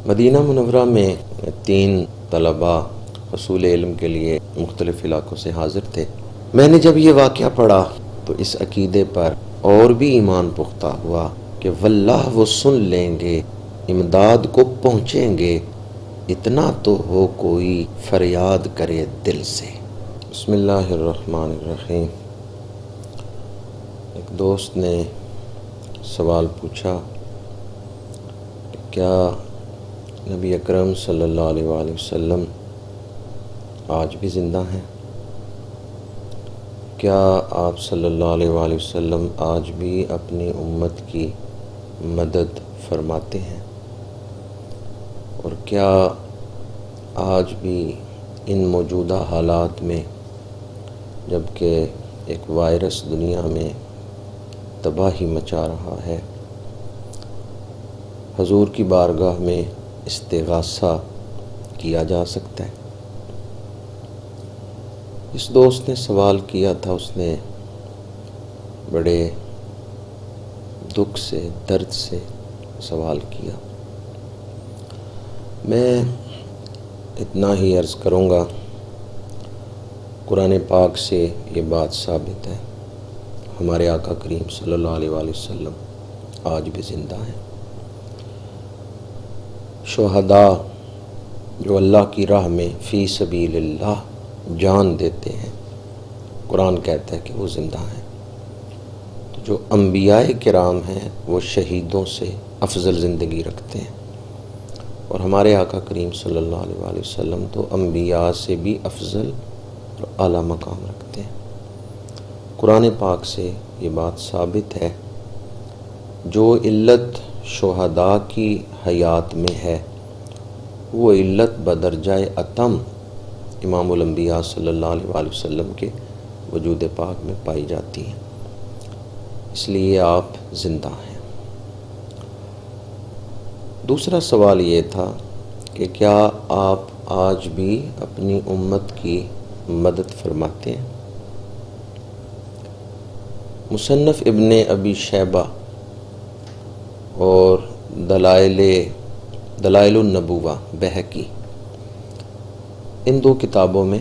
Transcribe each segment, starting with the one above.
مدینہ منورہ میں 3 طلباء حصول علم کے لیے مختلف علاقوں سے حاضر تھے۔ میں نے جب یہ واقعہ پڑھا تو اس عقیدے پر اور بھی ایمان پختہ ہوا کہ واللہ وہ سن لیں گے، امداد کو پہنچیں گے، اتنا تو ہو کوئی فریاد کرے دل سے۔ بسم اللہ الرحمن الرحیم۔ ایک دوست نے سوال پوچھا کہ کیا نبی اکرم صلی اللہ علیہ وآلہ وسلم آج بھی زندہ ہیں؟ کیا آپ صلی اللہ علیہ وآلہ وسلم آج بھی اپنی امت کی مدد فرماتے ہیں؟ اور کیا آج بھی ان موجودہ حالات میں جبکہ ایک وائرس دنیا میں تباہی مچا رہا ہے، حضور کی بارگاہ میں استغاثہ کیا جا سکتا ہے؟ اس دوست نے سوال کیا تھا، اس نے بڑے دکھ سے، درد سے سوال کیا۔ میں اتنا ہی عرض کروں گا، قرآن پاک سے یہ بات ثابت ہے، ہمارے آقا کریم صلی اللہ علیہ وآلہ وسلم آج بھی زندہ ہیں۔ شہداء جو اللہ کی راہ میں فی سبیل اللہ جان دیتے ہیں، قرآن کہتا ہے کہ وہ زندہ ہیں۔ جو انبیاء کرام ہیں وہ شہیدوں سے افضل زندگی رکھتے ہیں، اور ہمارے آقا کریم صلی اللہ علیہ وآلہ وسلم تو انبیاء سے بھی افضل اور اعلیٰ مقام رکھتے ہیں۔ قرآن پاک سے یہ بات ثابت ہے، جو علت شہداء کی حیات میں ہے وہ علت بدرجہ اتم امام الانبیاء صلی اللہ علیہ وآلہ وسلم کے وجود پاک میں پائی جاتی ہیں، اس لیے آپ زندہ ہیں۔ دوسرا سوال یہ تھا کہ کیا آپ آج بھی اپنی امت کی مدد فرماتے ہیں؟ مصنف ابن ابی شیبہ اور دلائل النبوہ بہقی، ان 2 کتابوں میں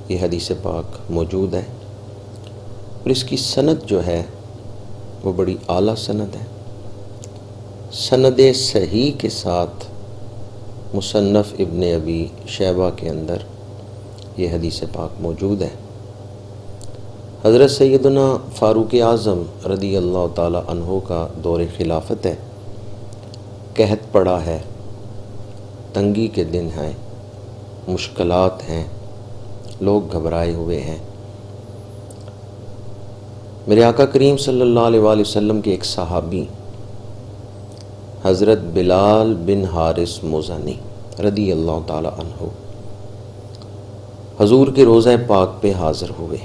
یہ حدیث پاک موجود ہے، اور اس کی سند جو ہے وہ بڑی اعلیٰ سند ہے۔ سند صحیح کے ساتھ مصنف ابن ابی شیبہ کے اندر یہ حدیث پاک موجود ہے۔ حضرت سیدنا فاروق اعظم رضی اللہ تعالی عنہ کا دور خلافت ہے، قحط پڑا ہے، تنگی کے دن ہیں، مشکلات ہیں، لوگ گھبرائے ہوئے ہیں۔ میرے آقا کریم صلی اللہ علیہ وآلہ وسلم کے ایک صحابی حضرت بلال بن حارث مزنی رضی اللہ تعالی عنہ حضور کے روضہ پاک پہ حاضر ہوئے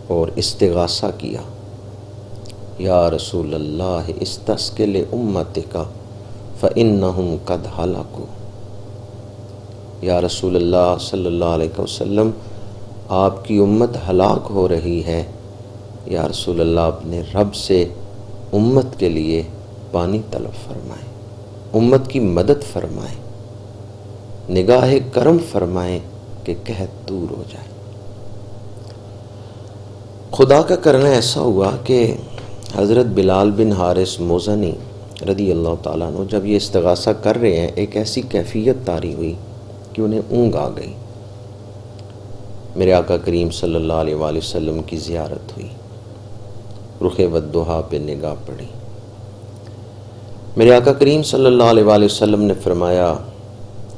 اور استغاثہ کیا، یا رسول اللہ استسق لامتک فانہم قد ہلکوا۔ یا رسول اللہ صلی اللہ علیہ وسلم، آپ کی امت ہلاک ہو رہی ہے، یا رسول اللہ اپنے رب سے امت کے لیے پانی طلب فرمائیں، امت کی مدد فرمائیں، نگاہ کرم فرمائیں کہ قحط دور ہو جائے۔ خدا کا کرنا ایسا ہوا کہ حضرت بلال بن حارث مزنی رضی اللہ تعالیٰ عنہ جب یہ استغاثہ کر رہے ہیں، ایک ایسی کیفیت طاری ہوئی کہ انہیں اونگ آ گئی۔ میرے آقا کریم صلی اللہ علیہ وآلہ وسلم کی زیارت ہوئی، رخ والضحیٰ پہ نگاہ پڑی۔ میرے آقا کریم صلی اللہ علیہ وآلہ وسلم نے فرمایا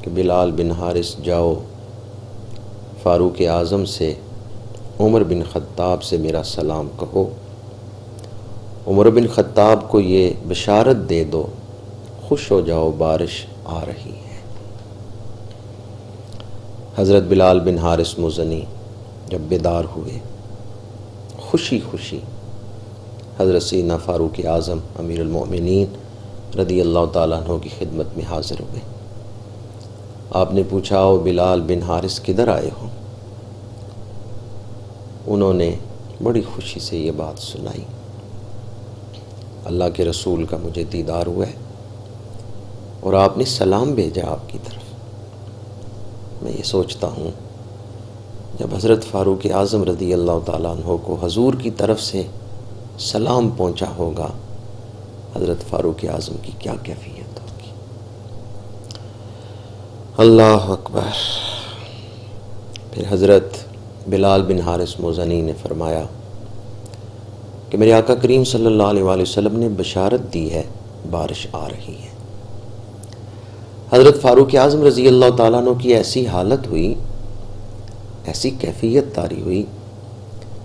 کہ بلال بن حارث جاؤ، فاروق اعظم سے عمر بن خطاب سے میرا سلام کہو، عمر بن خطاب کو یہ بشارت دے دو، خوش ہو جاؤ، بارش آ رہی ہے۔ حضرت بلال بن حارث مزنی جب بیدار ہوئے، خوشی خوشی حضرت سیدنا فاروق اعظم امیر المؤمنین رضی اللہ تعالیٰ عنہ کی خدمت میں حاضر ہوئے۔ آپ نے پوچھا، او بلال بن حارث کدھر آئے ہو؟ انہوں نے بڑی خوشی سے یہ بات سنائی، اللہ کے رسول کا مجھے دیدار ہوا ہے، اور آپ نے سلام بھیجا آپ کی طرف۔ میں یہ سوچتا ہوں جب حضرت فاروق اعظم رضی اللہ تعالیٰ عنہ کو حضور کی طرف سے سلام پہنچا ہوگا، حضرت فاروق اعظم کی کیا کیفیت ہوگی۔ اللہ اکبر۔ پھر حضرت بلال بن حارث مزنی نے فرمایا کہ میرے آقا کریم صلی اللہ علیہ وآلہ وسلم نے بشارت دی ہے بارش آ رہی ہے۔ حضرت فاروق اعظم رضی اللہ تعالیٰ عنہ کی ایسی حالت ہوئی، ایسی کیفیت طاری ہوئی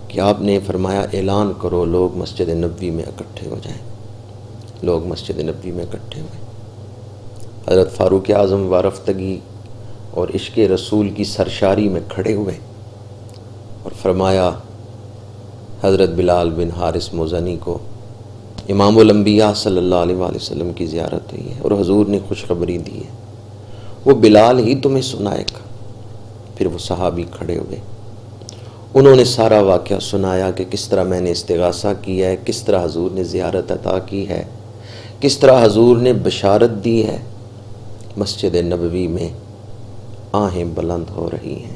کہ آپ نے فرمایا اعلان کرو لوگ مسجد نبوی میں اکٹھے ہو جائیں۔ لوگ مسجد نبوی میں اکٹھے ہوئے۔ حضرت فاروق اعظم وارفتگی اور عشق رسول کی سرشاری میں کھڑے ہوئے اور فرمایا حضرت بلال بن حارث مزنی کو امام الانبیاء صلی اللہ علیہ وآلہ وسلم کی زیارت ہوئی ہے اور حضور نے خوشخبری دی ہے، وہ بلال ہی تمہیں سنائے گا۔ پھر وہ صحابی کھڑے ہوئے، انہوں نے سارا واقعہ سنایا کہ کس طرح میں نے استغاثہ کیا ہے، کس طرح حضور نے زیارت عطا کی ہے، کس طرح حضور نے بشارت دی ہے۔ مسجد نبوی میں آہیں بلند ہو رہی ہیں،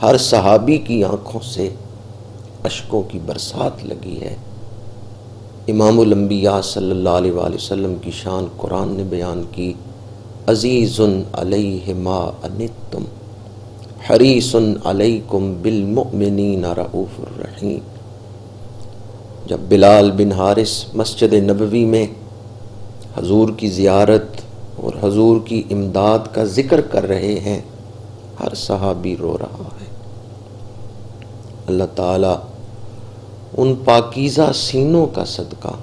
ہر صحابی کی آنکھوں سے اشکوں کی برسات لگی ہے۔ امام الانبیاء صلی اللہ علیہ وآلہ وسلم کی شان قرآن نے بیان کی، عزیز علیہ ما عنتم حریص علیکم بالمؤمنین رؤوف الرحیم۔ جب بلال بن حارث مسجد نبوی میں حضور کی زیارت اور حضور کی امداد کا ذکر کر رہے ہیں، ہر صحابی رو رہا ہے۔ اللہ تعالیٰ ان پاکیزہ سینوں کا صدقہ،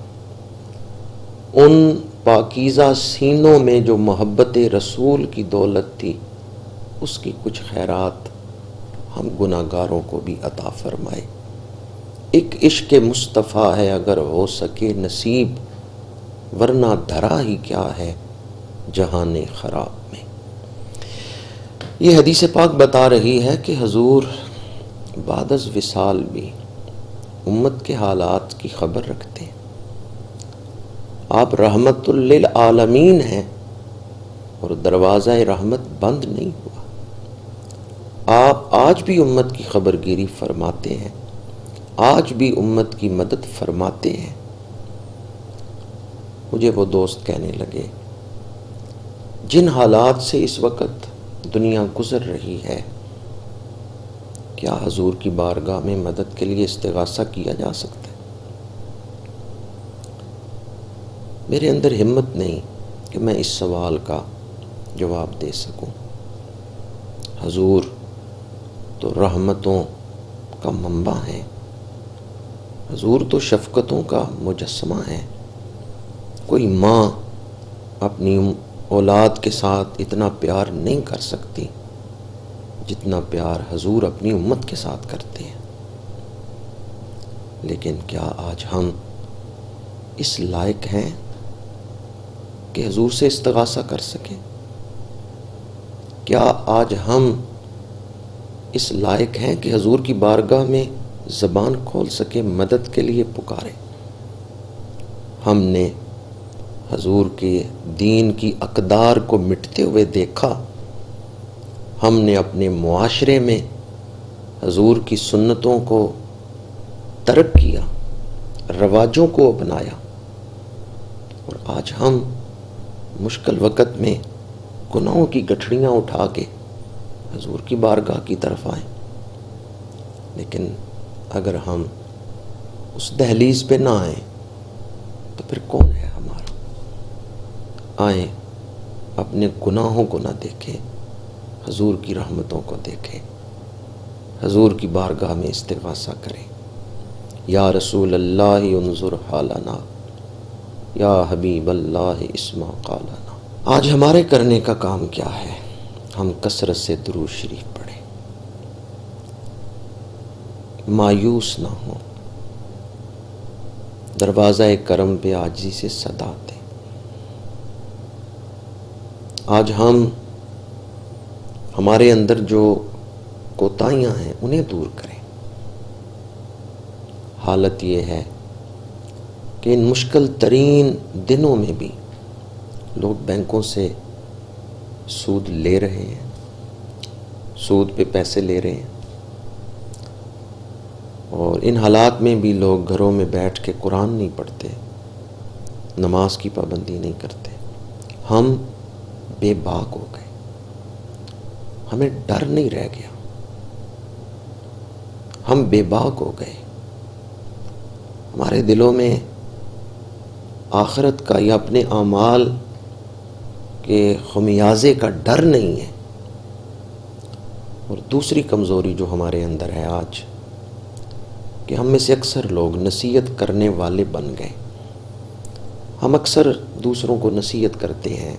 ان پاکیزہ سینوں میں جو محبت رسول کی دولت تھی، اس کی کچھ خیرات ہم گناہگاروں کو بھی عطا فرمائے۔ ایک عشق مصطفیٰ ہے اگر ہو سکے نصیب، ورنہ دھرا ہی کیا ہے جہان خراب میں۔ یہ حدیث پاک بتا رہی ہے کہ حضور بعد از وصال بھی امت کے حالات کی خبر رکھتے ہیں۔ آپ رحمت للعالمین ہیں اور دروازہ رحمت بند نہیں ہوا۔ آپ آج بھی امت کی خبر گیری فرماتے ہیں، آج بھی امت کی مدد فرماتے ہیں۔ مجھے وہ دوست کہنے لگے جن حالات سے اس وقت دنیا گزر رہی ہے، کیا حضور کی بارگاہ میں مدد کے لیے استغاثہ کیا جا سکتا ہے؟ میرے اندر ہمت نہیں کہ میں اس سوال کا جواب دے سکوں۔ حضور تو رحمتوں کا منبع ہے، حضور تو شفقتوں کا مجسمہ ہے۔ کوئی ماں اپنی اولاد کے ساتھ اتنا پیار نہیں کر سکتی جتنا پیار حضور اپنی امت کے ساتھ کرتے ہیں۔ لیکن کیا آج ہم اس لائق ہیں کہ حضور سے استغاثہ کر سکیں؟ کیا آج ہم اس لائق ہیں کہ حضور کی بارگاہ میں زبان کھول سکیں، مدد کے لیے پکاریں؟ ہم نے حضور کے دین کی اقدار کو مٹتے ہوئے دیکھا، ہم نے اپنے معاشرے میں حضور کی سنتوں کو ترک کیا، رواجوں کو اپنایا، اور آج ہم مشکل وقت میں گناہوں کی گٹھڑیاں اٹھا کے حضور کی بارگاہ کی طرف آئیں۔ لیکن اگر ہم اس دہلیز پہ نہ آئیں تو پھر کون ہے ہمارا؟ آئیں اپنے گناہوں کو نہ دیکھیں، حضور کی رحمتوں کو دیکھیں، حضور کی بارگاہ میں استغاثہ کریں۔ یا رسول اللہ انظر حالنا، یا حبیب اللہ اسمع قالنا۔ آج ہمارے کرنے کا کام کیا ہے؟ ہم کثرت سے درود شریف پڑھیں، مایوس نہ ہوں، دروازہ کرم پہ عاجزی سے صدا دیں۔ آج ہمارے اندر جو کوتاہیاں ہیں انہیں دور کریں۔ حالت یہ ہے کہ ان مشکل ترین دنوں میں بھی لوگ بینکوں سے سود لے رہے ہیں، سود پہ پیسے لے رہے ہیں، اور ان حالات میں بھی لوگ گھروں میں بیٹھ کے قرآن نہیں پڑھتے، نماز کی پابندی نہیں کرتے۔ ہم بے باک ہو گئے، ہمیں ڈر نہیں رہ گیا، ہم بے باک ہو گئے، ہمارے دلوں میں آخرت کا یا اپنے اعمال کے خمیازے کا ڈر نہیں ہے۔ اور دوسری کمزوری جو ہمارے اندر ہے آج، کہ ہم میں سے اکثر لوگ نصیحت کرنے والے بن گئے۔ ہم اکثر دوسروں کو نصیحت کرتے ہیں،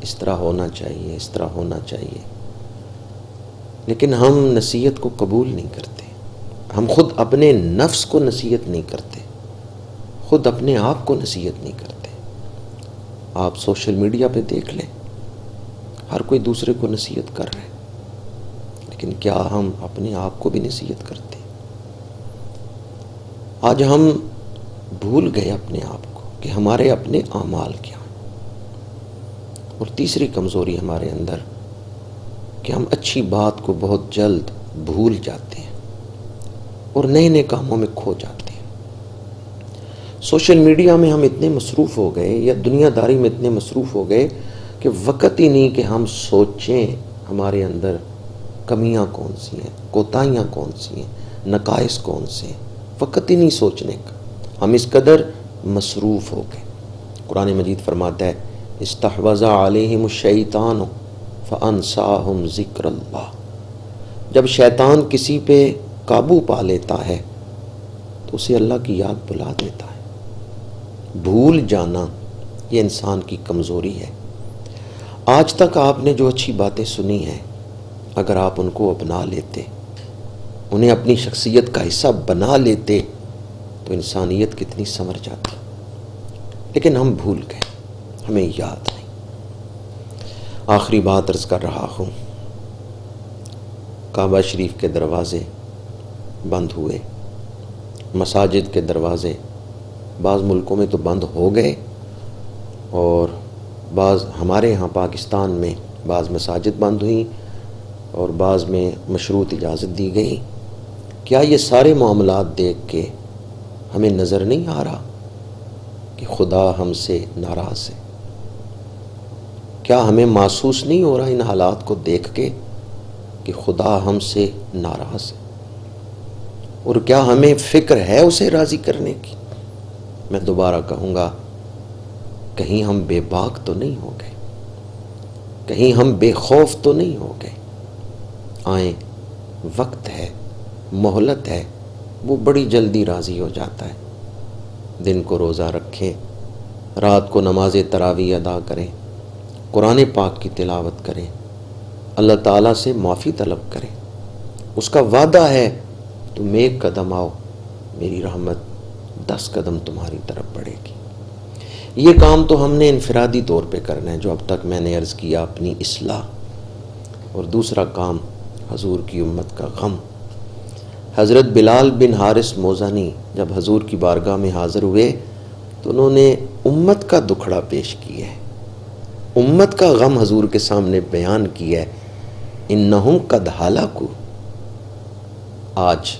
اس طرح ہونا چاہیے، اس طرح ہونا چاہیے، لیکن ہم نصیحت کو قبول نہیں کرتے۔ ہم خود اپنے نفس کو نصیحت نہیں کرتے، خود اپنے آپ کو نصیحت نہیں کرتے۔ آپ سوشل میڈیا پہ دیکھ لیں، ہر کوئی دوسرے کو نصیحت کر رہے ہیں، لیکن کیا ہم اپنے آپ کو بھی نصیحت کرتے؟ آج ہم بھول گئے اپنے آپ کو کہ ہمارے اپنے اعمال کیا ہیں۔ اور تیسری کمزوری ہمارے اندر کہ ہم اچھی بات کو بہت جلد بھول جاتے ہیں اور نئے نئے کاموں میں کھو جاتے ہیں۔ سوشل میڈیا میں ہم اتنے مصروف ہو گئے یا دنیا داری میں اتنے مصروف ہو گئے کہ وقت ہی نہیں کہ ہم سوچیں ہمارے اندر کمیاں کون سی ہیں، کوتاہیاں کون سی ہیں، نقائص کون سے ہیں، وقت ہی نہیں سوچنے کا۔ ہم اس قدر مصروف ہو گئے۔ قرآن مجید فرماتا ہے استحوذ علیہم الشیطان فانساہم ذکر اللہ۔ جب شیطان کسی پہ قابو پا لیتا ہے تو اسے اللہ کی یاد بلا دیتا ہے۔ بھول جانا یہ انسان کی کمزوری ہے۔ آج تک آپ نے جو اچھی باتیں سنی ہیں، اگر آپ ان کو اپنا لیتے، انہیں اپنی شخصیت کا حصہ بنا لیتے تو انسانیت کتنی سنور جاتی، لیکن ہم بھول گئے، ہمیں یاد نہیں۔ آخری بات عرض کر رہا ہوں، کعبہ شریف کے دروازے بند ہوئے، مساجد کے دروازے بعض ملکوں میں تو بند ہو گئے، اور بعض ہمارے ہاں پاکستان میں بعض مساجد بند ہوئیں اور بعض میں مشروط اجازت دی گئی۔ کیا یہ سارے معاملات دیکھ کے ہمیں نظر نہیں آ رہا کہ خدا ہم سے ناراض ہے؟ کیا ہمیں محسوس نہیں ہو رہا ان حالات کو دیکھ کے کہ خدا ہم سے ناراض ہے؟ اور کیا ہمیں فکر ہے اسے راضی کرنے کی؟ میں دوبارہ کہوں گا، کہیں ہم بے باک تو نہیں ہو گئے، کہیں ہم بے خوف تو نہیں ہو گئے؟ آئیں، وقت ہے، مہلت ہے، وہ بڑی جلدی راضی ہو جاتا ہے۔ دن کو روزہ رکھیں، رات کو نماز تراویح ادا کریں، قرآن پاک کی تلاوت کریں، اللہ تعالیٰ سے معافی طلب کریں۔ اس کا وعدہ ہے تم ایک قدم آؤ، میری رحمت 10 قدم تمہاری طرف بڑھے گی۔ یہ کام تو ہم نے انفرادی طور پہ کرنا ہے، جو اب تک میں نے عرض کیا، اپنی اصلاح۔ اور دوسرا کام حضور کی امت کا غم۔ حضرت بلال بن حارث موزنی جب حضور کی بارگاہ میں حاضر ہوئے تو انہوں نے امت کا دکھڑا پیش کیا ہے، امت کا غم حضور کے سامنے بیان کیا ہے۔ انہم قد ہلاکو۔ آج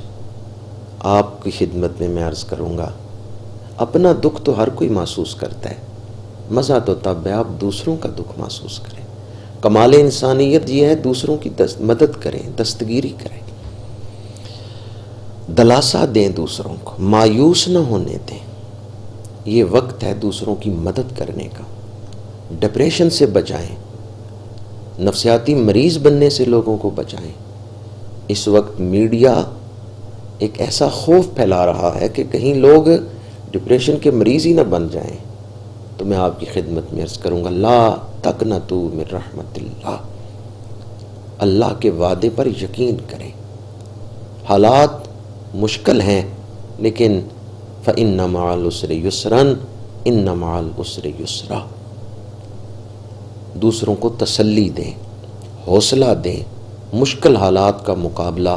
آپ کی خدمت میں عرض کروں گا، اپنا دکھ تو ہر کوئی محسوس کرتا ہے، مزہ تو تب ہے آپ دوسروں کا دکھ محسوس کریں۔ کمال انسانیت یہ ہے دوسروں کی مدد کریں، دستگیری کریں، دلاسا دیں، دوسروں کو مایوس نہ ہونے دیں۔ یہ وقت ہے دوسروں کی مدد کرنے کا۔ ڈپریشن سے بچائیں، نفسیاتی مریض بننے سے لوگوں کو بچائیں۔ اس وقت میڈیا ایک ایسا خوف پھیلا رہا ہے کہ کہیں لوگ ڈپریشن کے مریض ہی نہ بن جائیں۔ تو میں آپ کی خدمت میں عرض کروں گا، لا تقنطوا من رحمت اللہ، اللہ کے وعدے پر یقین کریں۔ حالات مشکل ہیں، لیکن فإن مع العسر یسرا ان مع العسر یسرا۔ دوسروں کو تسلی دیں، حوصلہ دیں۔ مشکل حالات کا مقابلہ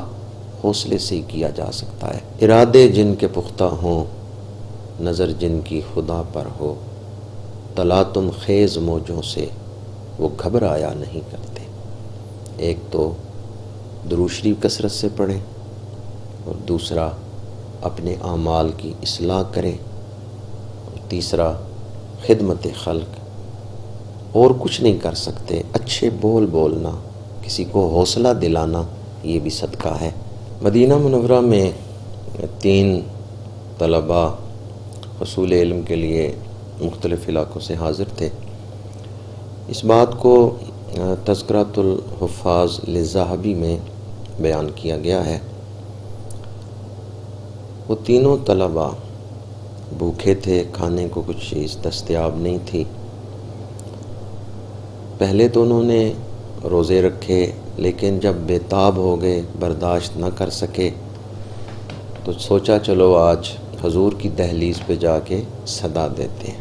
حوصلے سے ہی کیا جا سکتا ہے۔ ارادے جن کے پختہ ہوں، نظر جن کی خدا پر ہو، تلاطم خیز موجوں سے وہ گھبرایا نہیں کرتے۔ ایک تو درود شریف کثرت سے پڑھیں، اور دوسرا اپنے اعمال کی اصلاح کریں، اور تیسرا خدمت خلق۔ اور کچھ نہیں کر سکتے، اچھے بول بولنا، کسی کو حوصلہ دلانا، یہ بھی صدقہ ہے۔ مدینہ منورہ میں 3 طلباء حصول علم کے لیے مختلف علاقوں سے حاضر تھے۔ اس بات کو تذکرۃ الحفاظ للذہبی میں بیان کیا گیا ہے۔ وہ تینوں طلباء بھوکے تھے، کھانے کو کچھ چیز دستیاب نہیں تھی۔ پہلے تو انہوں نے روزے رکھے، لیکن جب بے تاب ہو گئے، برداشت نہ کر سکے، تو سوچا چلو آج حضور کی دہلیز پہ جا کے صدا دیتے ہیں۔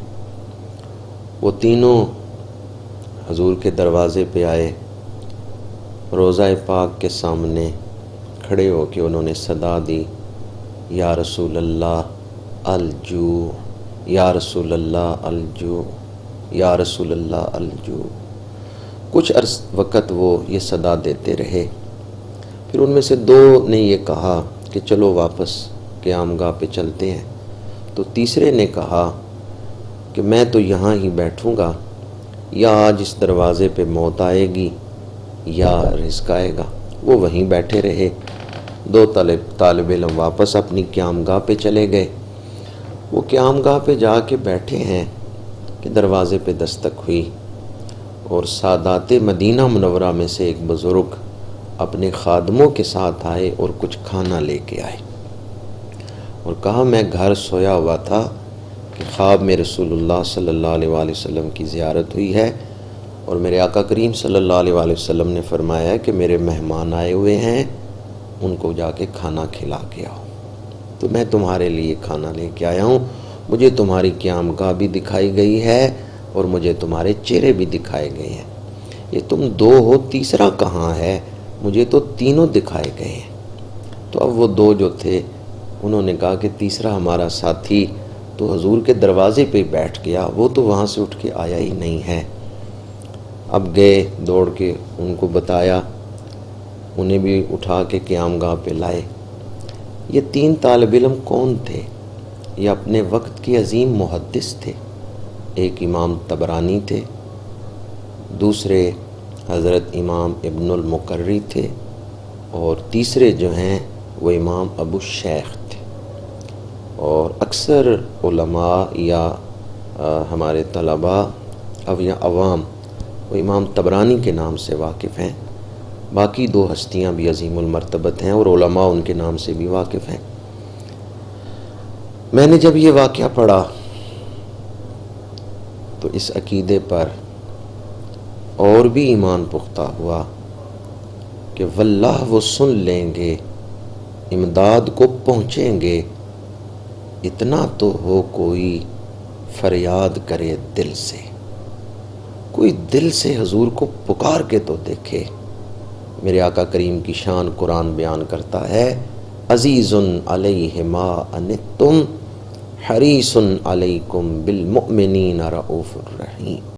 وہ تینوں حضور کے دروازے پہ آئے، روضہ پاک کے سامنے کھڑے ہو کے انہوں نے صدا دی، یا رسول اللہ الجو، یا رسول اللہ الجو، یا رسول اللہ الجو۔ کچھ وقت وہ یہ صدا دیتے رہے۔ پھر ان میں سے 2 نے یہ کہا کہ چلو واپس قیامگاہ پہ چلتے ہیں۔ تو تیسرے نے کہا کہ میں تو یہاں ہی بیٹھوں گا، یا آج اس دروازے پہ موت آئے گی یا رزق آئے گا۔ وہ وہیں بیٹھے رہے۔ 2 طالب علم واپس اپنی قیامگاہ پہ چلے گئے۔ وہ قیامگاہ پہ جا کے بیٹھے ہیں کہ دروازے پہ دستک ہوئی، اور سادات مدینہ منورہ میں سے ایک بزرگ اپنے خادموں کے ساتھ آئے اور کچھ کھانا لے کے آئے، اور کہا میں گھر سویا ہوا تھا کہ خواب میں رسول اللہ صلی اللہ علیہ وآلہ وسلم کی زیارت ہوئی ہے، اور میرے آقا کریم صلی اللہ علیہ وآلہ وسلم نے فرمایا کہ میرے مہمان آئے ہوئے ہیں، ان کو جا کے کھانا کھلا کے آؤ۔ تو میں تمہارے لیے کھانا لے کے آیا ہوں، مجھے تمہاری قیامگاہ بھی دکھائی گئی ہے اور مجھے تمہارے چہرے بھی دکھائے گئے ہیں۔ یہ تم 2 ہو، تیسرا کہاں ہے؟ مجھے تو تینوں دکھائے گئے ہیں۔ تو اب وہ 2 جو تھے انہوں نے کہا کہ تیسرا ہمارا ساتھی تو حضور کے دروازے پہ بیٹھ گیا، وہ تو وہاں سے اٹھ کے آیا ہی نہیں ہے۔ اب گئے دوڑ کے، ان کو بتایا، انہیں بھی اٹھا کے قیامگاہ پہ لائے۔ یہ 3 طالب علم کون تھے؟ یہ اپنے وقت کے عظیم محدث تھے۔ ایک امام طبرانی تھے، دوسرے حضرت امام ابن المقری تھے، اور تیسرے جو ہیں وہ امام ابو شیخ تھے۔ اور اکثر علماء یا ہمارے طلباء اب یا عوام وہ امام طبرانی کے نام سے واقف ہیں، باقی 2 ہستیاں بھی عظیم المرتبت ہیں اور علماء ان کے نام سے بھی واقف ہیں۔ میں نے جب یہ واقعہ پڑھا تو اس عقیدے پر اور بھی ایمان پختہ ہوا کہ واللہ وہ سن لیں گے، امداد کو پہنچیں گے، اتنا تو ہو کوئی فریاد کرے دل سے، کوئی دل سے حضور کو پکار کے تو دیکھے۔ میرے آقا کریم کی شان قرآن بیان کرتا ہے، عزیز علیہ ما عنتم حریص علیکم بالمؤمنین رؤوف الرحیم۔